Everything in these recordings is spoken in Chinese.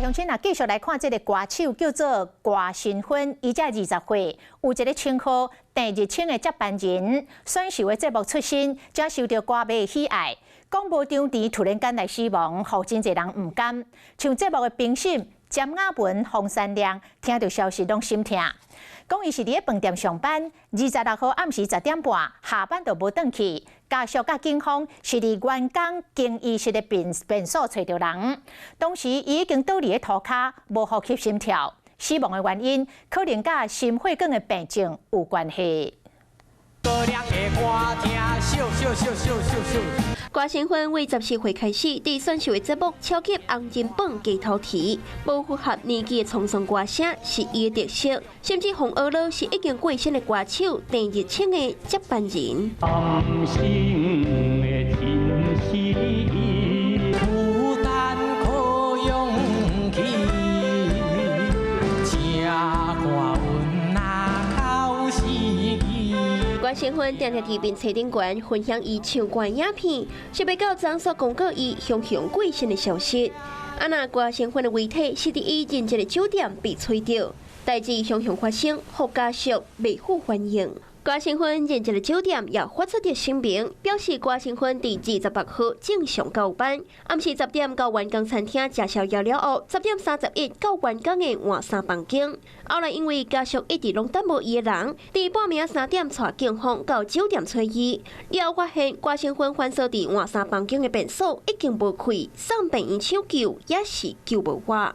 乡亲啊，继续来看这个歌手叫做郭新芬，伊才20岁，有一个称号第日清的接班人。选秀的节目出身，才受到歌迷的喜爱。广播场地突然间来死亡，让真侪人唔甘。像节目的评审詹雅文、洪山亮，听到消息拢心痛。讲伊是伫饭店上班，26号暗时10点半下班就无转去。家属甲警方是伫员工更衣室的便所找到人，当时伊已经倒伫咧涂骹，无呼吸心跳。死亡的原因可能甲心血管的病症有关系。郭新芬为14岁开始伫选秀的节目超级红金榜街头提，无符合年纪的沧桑歌声是伊的特色，甚至红学了是已经过身的歌手邓日清的接班人。郭新芬定定伫面册顶悬分享伊唱歌影片，想要到张所公告伊雄雄过身的消息。那郭新芬的遗体是伫伊任职的酒店被找到，代志雄雄发生，互家属未予欢迎。郭新芬任职的酒店也发出着声明，表示郭新芬伫28号正常交班，暗时10点到员工餐厅吃宵夜了后，10点31到员工的换衫房间。后来因为家属一直拢等无伊的人，伫半暝3点带警方到酒店找伊，了后发现郭新芬反锁伫换衫房间的便所已经无开，送病院抢救也是救无活。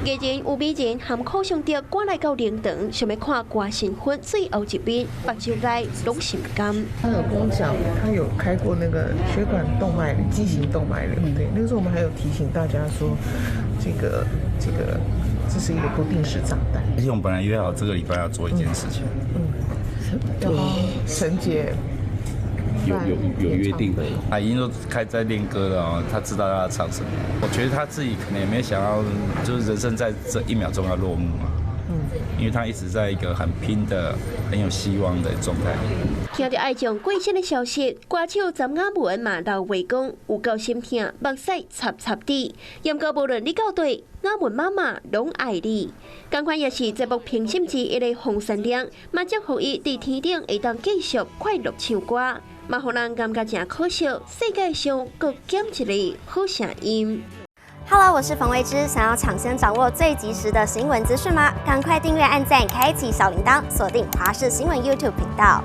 艺人吴美人含苦上着赶来到灵堂，想要看郭新芬最后一面，目睭内拢心甘。他有跟我讲，他有开过那个血管动脉畸形动脉瘤，对，那个时候我们还有提醒大家说，这是一个不定时炸弹。而且我们本来约好这个礼拜要做一件事情，要陈姐。有约定，他已经都开在练歌了哦，他知道要唱什么。我觉得他自己可能也没想要，就是人生在这1秒钟要落幕嘛。因为他一直在一个很拼的、很有希望的状态。听到爱将过身的消息，歌手詹雅文嘛老话讲，有够心痛，目屎插插滴。严格无论你到底，雅文妈妈拢爱你。同款也是节目评审之一的洪山亮，嘛祝福伊伫天顶会当继续快乐唱歌，嘛互人感觉真可惜，世界上各减一个好声音。Hello， 我是冯薇芝，想要抢先掌握最及时的新闻资讯吗？赶快订阅、按赞、开启小铃铛，锁定华视新闻 YouTube 频道。